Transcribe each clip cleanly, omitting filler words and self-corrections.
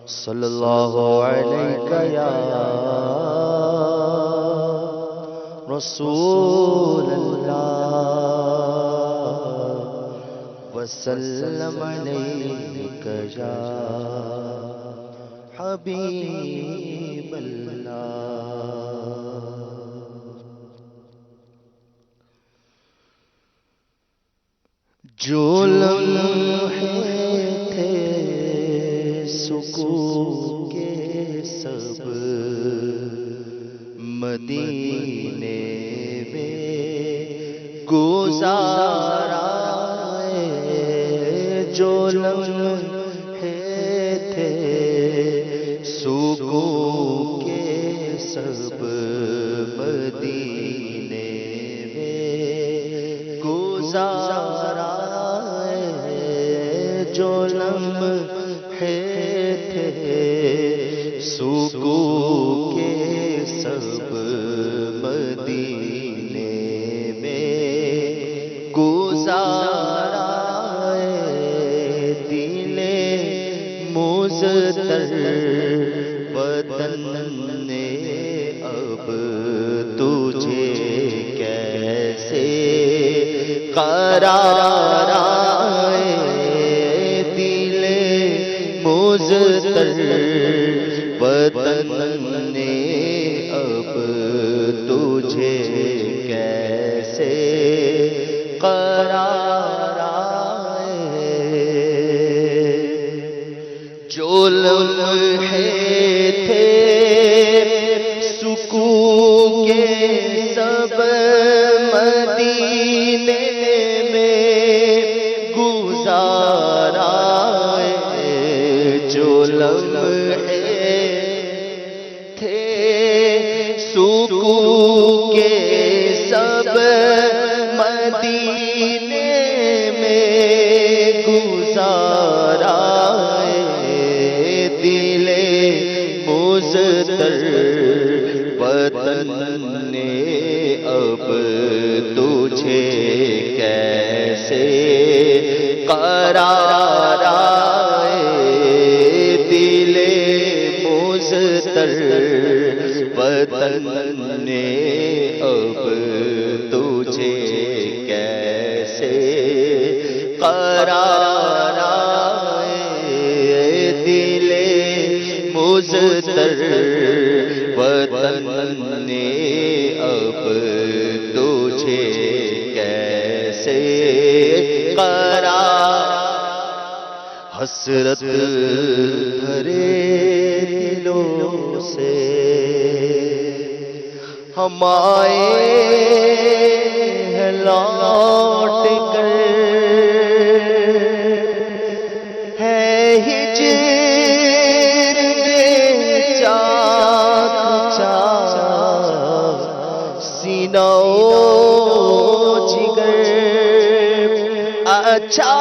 صلی اللہ علیہ یا رسول اللہ وسلم علیک یا حبیب اللہ۔ جو لمحے تھے سکون کے سب مدینے میں گزارا، جو لمحے تھے سکون کے سب مدینے میں گزارا، جو لمحے تھے سکون کے سب مدینے میں گزارا، دل مزتر وطن نے اب تجھے کیسے قرار آئے، دل مزتر وطن نے اب تجھے کیسے قرار آئے، جو لمحے تھے سکون کے سب مدینے میں گزارا، جو لمحے تھے سکون کے سب مدینے میں گزارا، دل مزتر وطن نے اب تجھے کیسے قرار آئے، دل مزتر وطن نے اب تجھے کیسے قرار آئے، دل مزتر وطن نے اب تجھے کیسے قرار، حسرت بھرے دلوں سے ہم آئے ہیں لوٹ کر، ہے ہجر میں چاک چاک سینہ و جگر، اچھا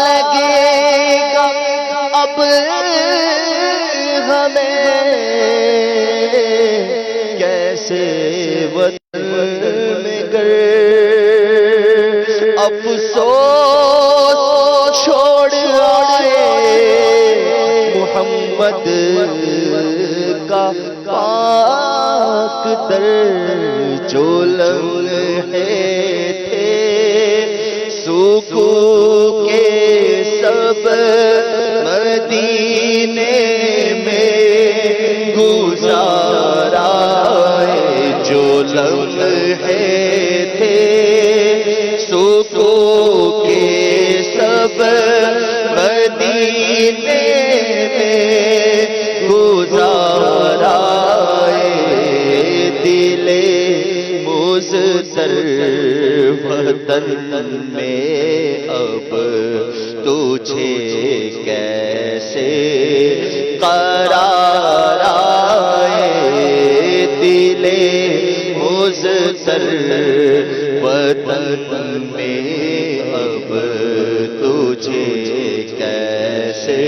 لگے گا اب ہمیں کیسے وطن میں گر، افسوس چھوڑ آئے محمد کا پاک در، جو لمحے تھے سکون کے سب مدینے میں گزارا، جو لمحے تھے سکون کے سب مدینے میں گزارا، دل مزتر وطن میں اب تجھے کیسے قرار آئے، دل مزتر وطن میں اب تجھے کیسے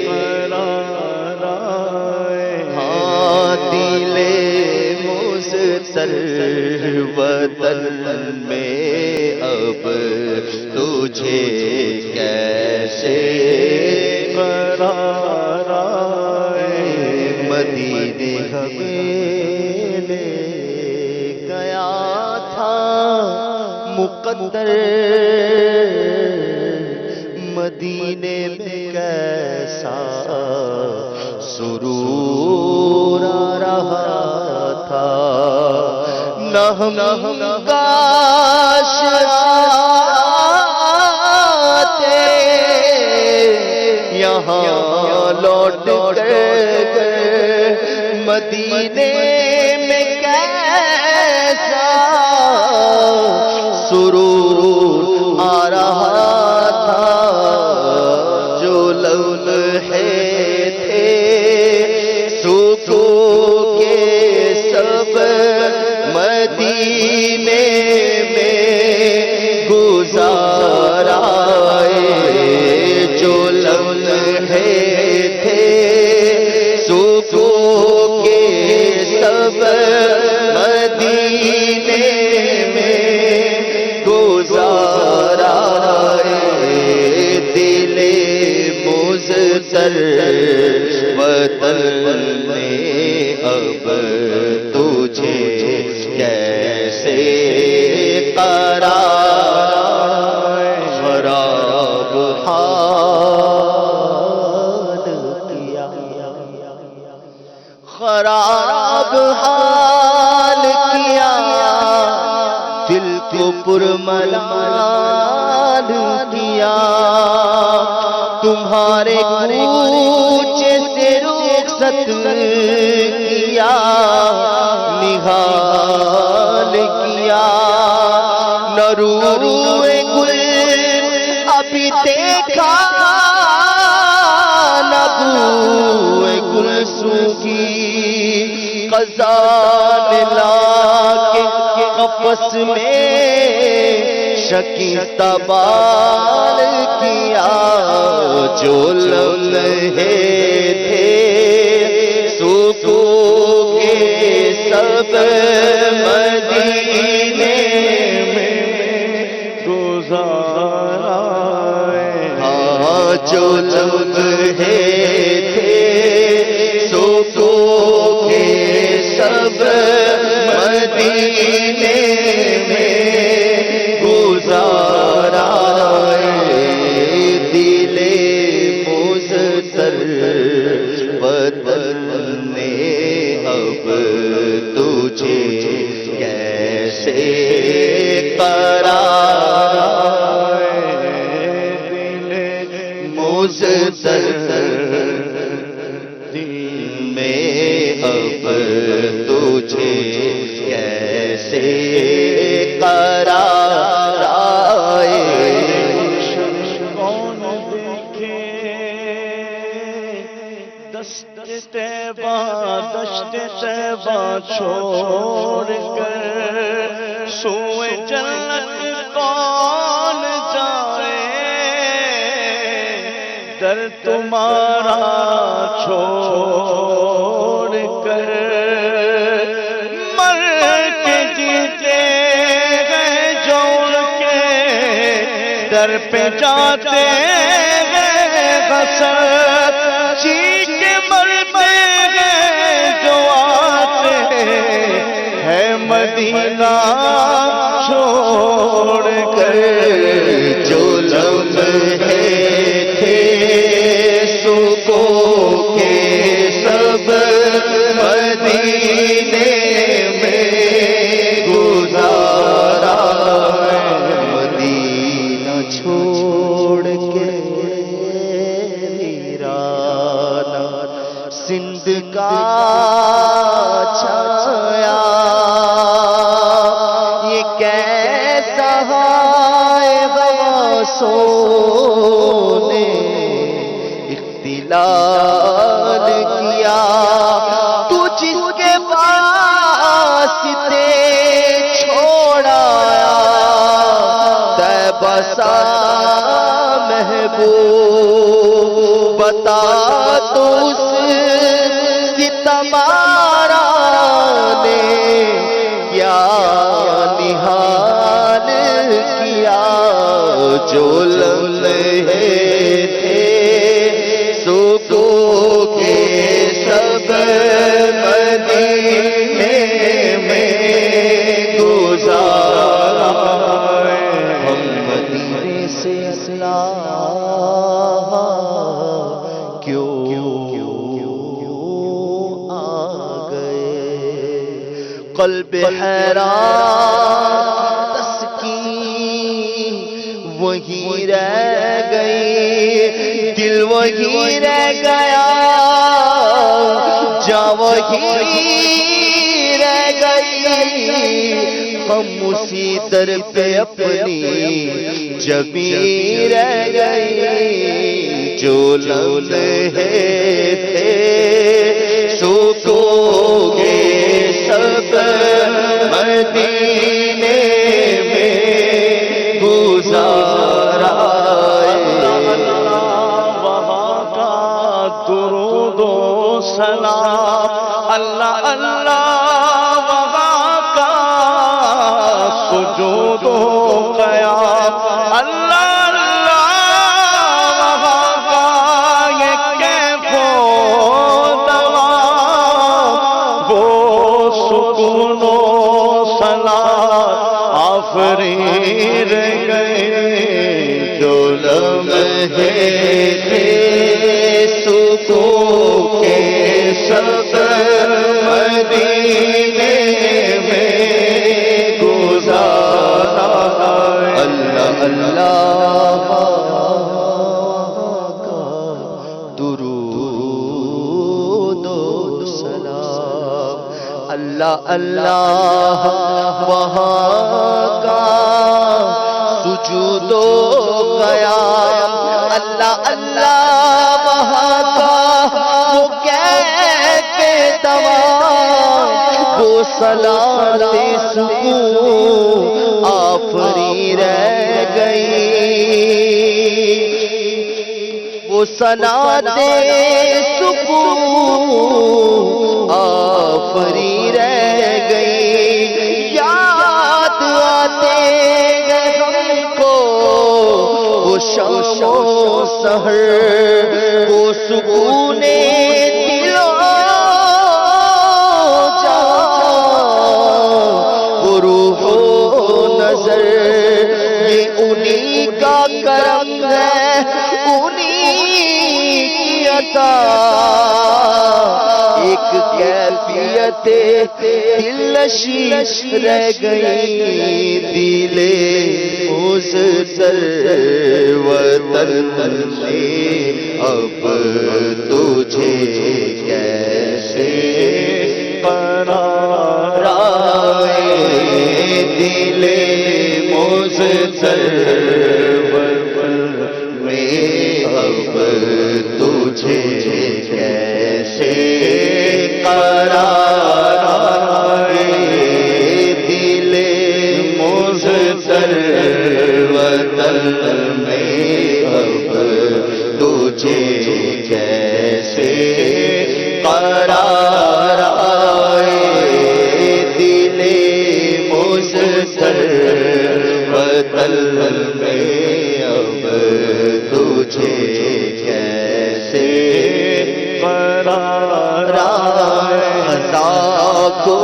قرار آئے، ہاں دل مزتر وطن میں اب تجھے کیسے قرار مقدر مدینے میں کیسا سرور آ رہا تھا، نہ ہم کاش آتے یہاں لوٹ کر، مدینے میں کیسا سرور آ رہا تھا، جو لمحے تھے سکون کے سب مدینے میں گزارائے، جو لمحے تھے سکون کے سب مدینے میں گزارائے، دل مضطر وطن نے اب تجھے کیسے قرار، خراب حال کیا، خراب حال کیا، دل کو پرملال کیا، تمہارے کوچے سے رخصت کیا، نہال کیا، نہ روئے گل ابھی دیکھا، نہ بوئے گل سوکھی، خزان لا کے قفس میں شکستہ بال کیا، جو لمحے تھے سکون کے سب مدینے میں گزارائے، ہاں جو لمحے تھے سکون کے سب مدینے میں گزارائے، دل مضطر وطن نے اب تجھے کیسے قرار، دل مضطر میں اب تجھے کیسے قرار آئے، کون دیکھے دشت طیبہ چھوڑ کر، سوئے جنت کون جائے، در تمہارا چھوڑ کر، مر کے جیتے گئے جو ان کے در پہ جاتے گئے حسرت، جی کے مرتے گئے جو آتے ہیں مدینہ چھوڑ کر، جو لمحے تھے سکون کے سب مدینے میں گزارا، مدینہ چھوڑ کے ویرانہ سندھ کا چھایا، یہ کیسا ہے غوثوں نے اختلال کیا، تو جس کے واسطے چھوڑایا طیبہ سا محبوب، بتا تو اس ستمارا نے کیا نہال کیا، جو لمحے تھے سکون کے سب مدینے میں گزارا، قلب حیران تسکین وہی رہ گئی، دل وہی رہ گیا، جاں وہی رہ گئی، ہم اسی در پہ اپنی جبیں رہ گئی، جو لمحے تھے سوکھو گے سب مدینے میں گزارا، وہاں کا درود و سلام، اللہ اللہ وہاں کا سجود و قیام، اللہ اللہ وہاں کا یہ کیف و دوام، وہ سکون و سلام آفرین رہ گئے، جو لمحے تھے سکون کے سب مدینے میں گزارا، اللہ اللہ کا درود و سلام، اللہ اللہ وہاں کا سجود و قیام، اللہ اللہ وہاں کا وہ کیف دوام، وہ صلات سکون آفری رہ گئی، وہ صلات سکون آفری رہ گئی، یاد آتے گئے ہم کو وہ شام و سحر، وہ سکون دل و جان، وہ روح و نظر، یہ انہی کا کرم ہے، انہی کی عطا، ایک کیفیت دلنشی رہ گئی، دل مزدر وطن میں اب تجھے کیسے قرار آئے، دل مزدر وطن میں اب تجھے کیسے قرار آئے، دل مزدر وطن میں اب تجھے کیسے قرار آئے، دل مزدر وطن میں اب تجھے کیسے قرار آئے، خدا کو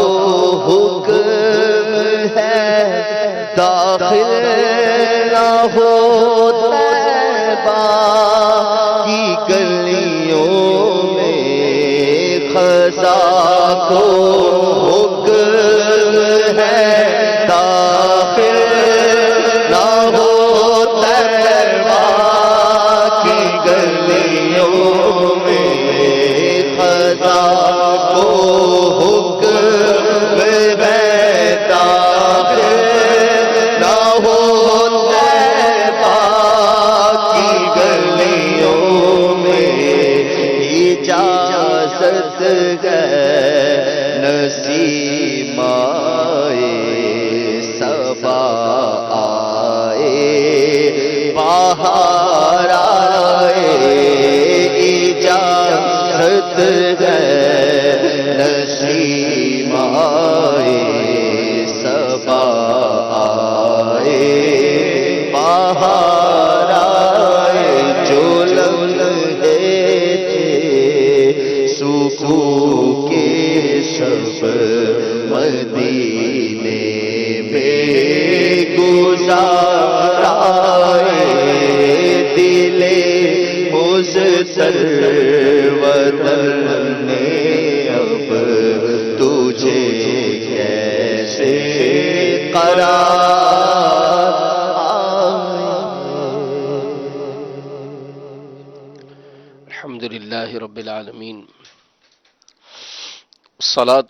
حکم ہے داخل نہ ہو طیبہ کی گلیوں میں، خدا کو حکم ہے داخل نہ ہو طیبہ کی گلیوں میں، خدا کو حکم ہے داخل نہ ہو طیبہ کی گلیوں میں، اجازت ہے نسیم آئے صبا آئے بہار آئے، اجازت ہے نسیم آئے صبا آئے بہار آئے، جو لمحے تھے سکون کے سب مدینے میں گزارا، دل مزدر وطن میں اب تجھے الحمد للہ رب العالمین، الصلاۃ